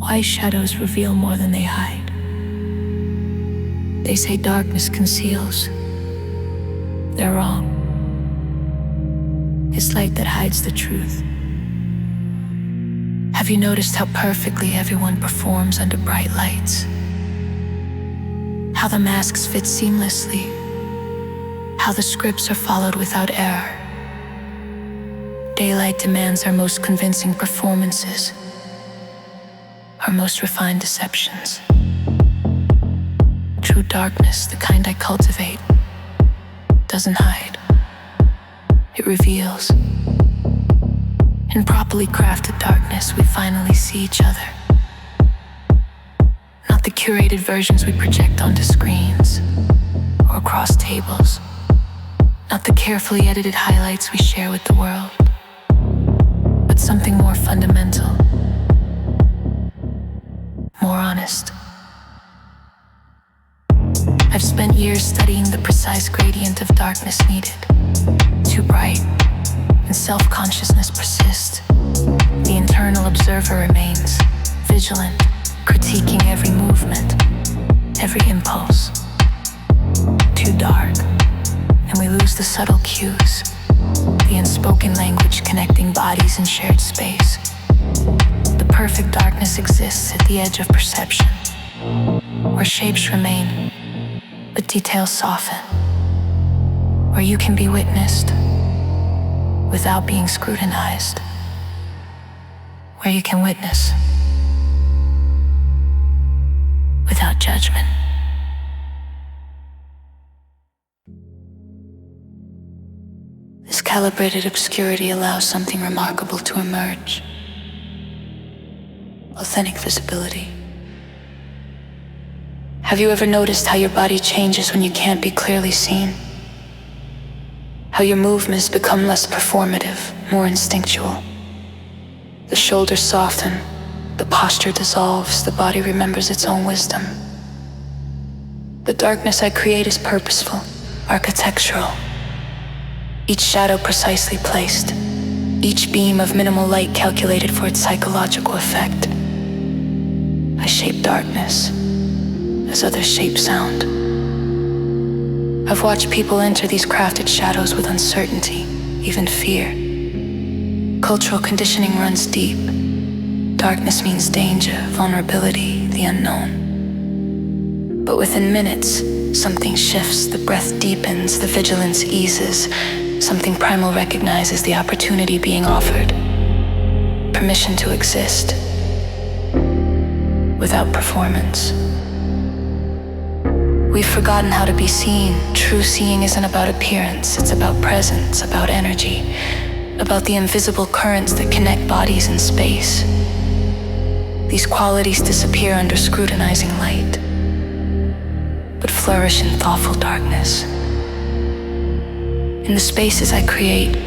why shadows reveal more than they hide. They say darkness conceals. They're wrong. It's light that hides the truth. Have you noticed how perfectly everyone performs under bright lights? How the masks fit seamlessly? How the scripts are followed without error? Daylight demands our most convincing performances, our most refined deceptions. True darkness, the kind I cultivate, doesn't hide. It reveals. In properly crafted darkness, we finally see each other. Not the curated versions we project onto screens or across tables. Not the carefully edited highlights we share with the world. But something more fundamental, more honest. I've spent years studying the precise gradient of darkness needed. Too bright, and self-consciousness persists. The internal observer remains vigilant, critiquing every movement, every impulse. Too dark, and we lose the subtle cues, the unspoken language connecting bodies in shared space. The perfect darkness exists at the edge of perception, where shapes remain, but details soften, where you can be witnessed without being scrutinized, where you can witness without judgment. This calibrated obscurity allows something remarkable to emerge. Authentic visibility. Have you ever noticed how your body changes when you can't be clearly seen? How your movements become less performative, more instinctual. The shoulders soften, the posture dissolves, the body remembers its own wisdom. The darkness I create is purposeful, architectural. Each shadow precisely placed, each beam of minimal light calculated for its psychological effect. I shape darkness as others shape sound. I've watched people enter these crafted shadows with uncertainty, even fear. Cultural conditioning runs deep. Darkness means danger, vulnerability, the unknown. But within minutes, something shifts, the breath deepens, the vigilance eases. Something primal recognizes the opportunity being offered. Permission to exist without performance. We've forgotten how to be seen. True seeing isn't about appearance, it's about presence, about energy, about the invisible currents that connect bodies in space. These qualities disappear under scrutinizing light, but flourish in thoughtful darkness. In the spaces I create,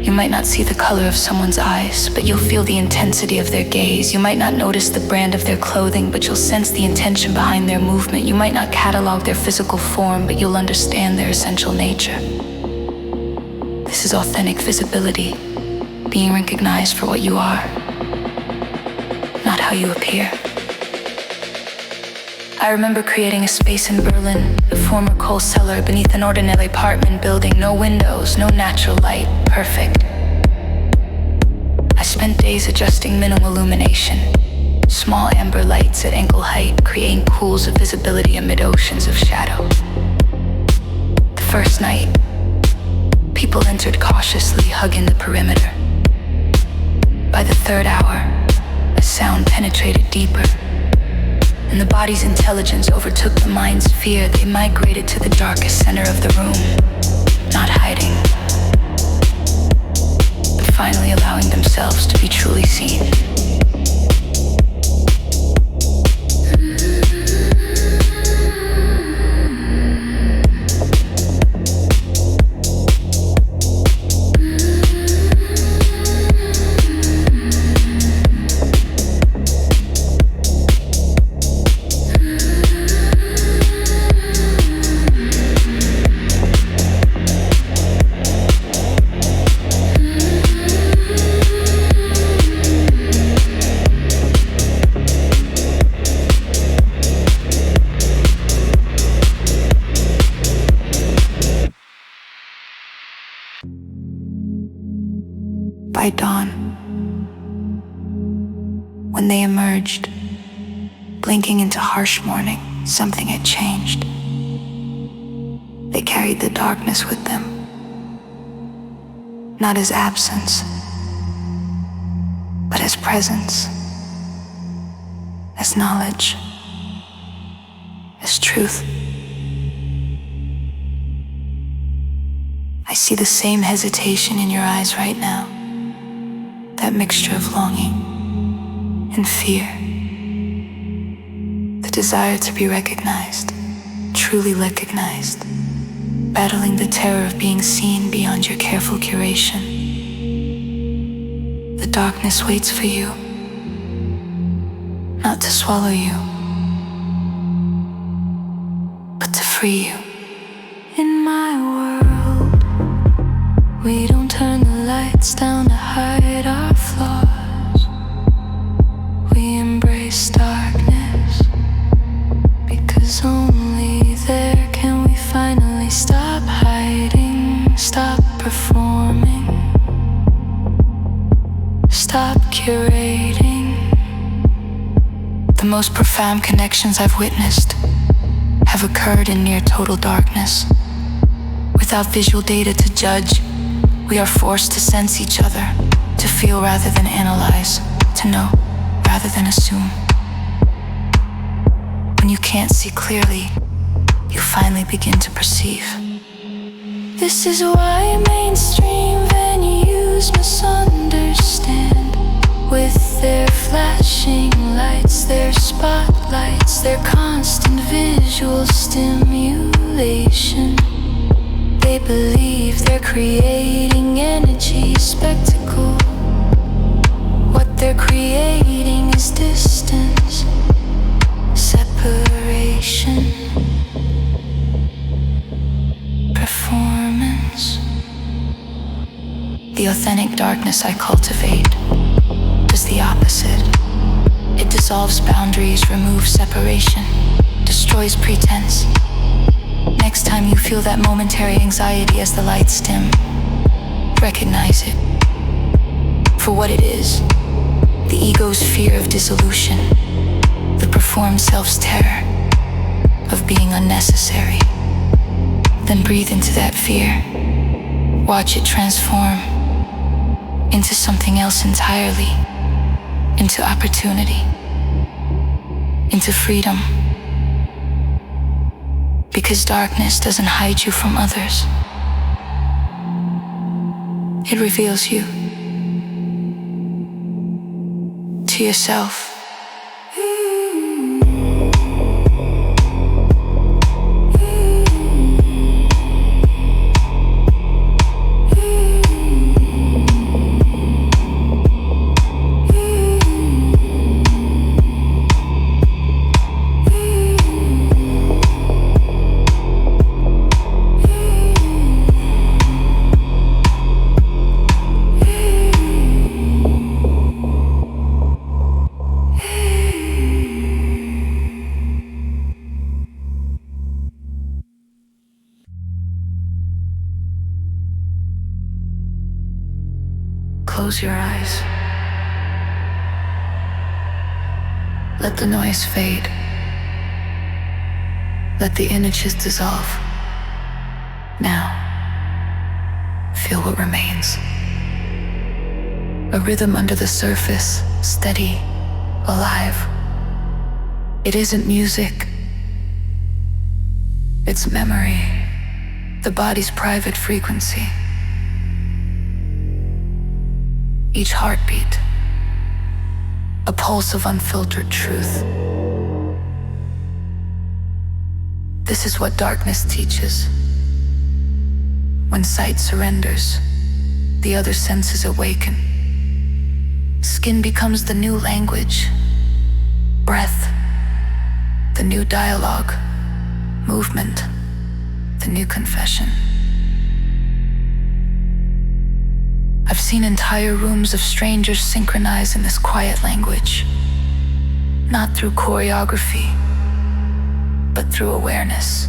you might not see the color of someone's eyes, but you'll feel the intensity of their gaze. You might not notice the brand of their clothing, but you'll sense the intention behind their movement. You might not catalog their physical form, but you'll understand their essential nature. This is authentic visibility, being recognized for what you are, not how you appear. I remember creating a space in Berlin, the former coal cellar beneath an ordinary apartment building. No windows, no natural light, perfect. I spent days adjusting minimal illumination, small amber lights at ankle height, creating pools of visibility amid oceans of shadow. The first night, people entered cautiously, hugging the perimeter. By the third hour, a sound penetrated deeper, and the body's intelligence overtook the mind's fear. They migrated to the darkest center of the room, not hiding, but finally allowing themselves to be truly seen. by dawn. When they emerged, blinking into harsh morning, something had changed. They carried the darkness with them, not as absence, but as presence, as knowledge, as truth. I see the same hesitation in your eyes right now, that mixture of longing and fear, the desire to be recognized, truly recognized, battling the terror of being seen beyond your careful curation. The darkness waits for you, not to swallow you, but to free you. In my world, we don't turn the lights down to hide our flaws. We embrace darkness, because only there can we finally stop hiding, stop performing, stop curating. The most profound connections I've witnessed have occurred in near total darkness. Without visual data to judge, we are forced to sense each other, to feel rather than analyze, to know rather than assume. When you can't see clearly, you finally begin to perceive. This is why mainstream venues misunderstand. With their flashing lights, their spotlights, their constant visual stimulation, they believe they're creating energy, spectacle. What they're creating is distance, separation, performance. The authentic darkness I cultivate does the opposite. It dissolves boundaries, removes separation, destroys pretense. Next time you feel that momentary anxiety as the lights dim, recognize it for what it is: the ego's fear of dissolution, the performed self's terror of being unnecessary. Then breathe into that fear, watch it transform into something else entirely, into opportunity, into freedom. Because darkness doesn't hide you from others. It reveals you to yourself. Close your eyes. Let the noise fade. Let the images dissolve. Now, feel what remains. A rhythm under the surface, steady, alive. It isn't music. It's memory, the body's private frequency. Each heartbeat, a pulse of unfiltered truth. This is what darkness teaches. When sight surrenders, the other senses awaken. Skin becomes the new language, breath, the new dialogue, movement, the new confession. I've seen entire rooms of strangers synchronize in this quiet language, not through choreography, but through awareness.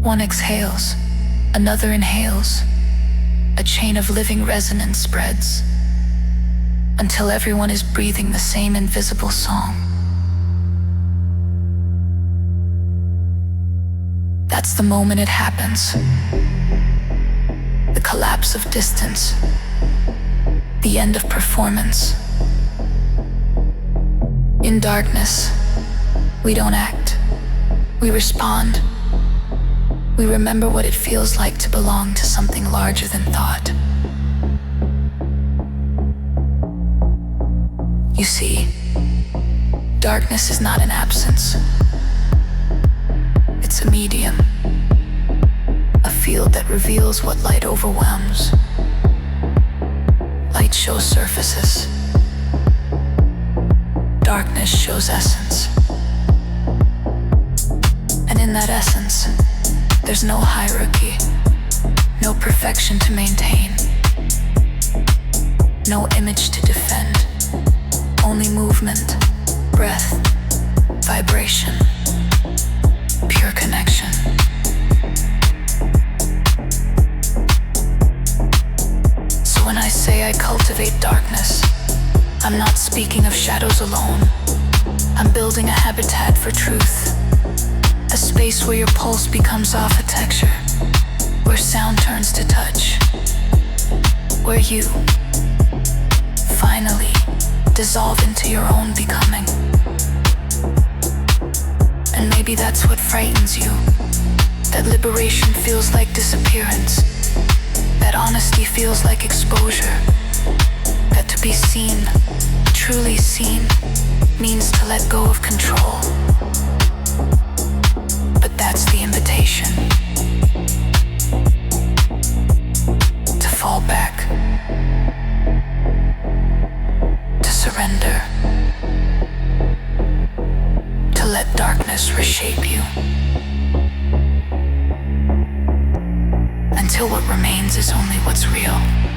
One exhales, another inhales, a chain of living resonance spreads until everyone is breathing the same invisible song. That's the moment it happens. The collapse of distance, the end of performance. In darkness, we don't act, we respond. We remember what it feels like to belong to something larger than thought. You see, darkness is not an absence. It's a medium, a field that reveals what light overwhelms. Light shows surfaces. Darkness shows essence. And in that essence, there's no hierarchy, no perfection to maintain, no image to defend, only movement, breath, vibration, pure connection. So when I say I cultivate darkness, I'm not speaking of shadows alone. I'm building a habitat for truth. A space where your pulse becomes architecture, where sound turns to touch, where you finally dissolve into your own becoming. And maybe that's what frightens you, that liberation feels like disappearance, that honesty feels like exposure, that to be seen, truly seen, means to let go of control. That's the invitation. To fall back. To surrender. To let darkness reshape you. Until what remains is only what's real.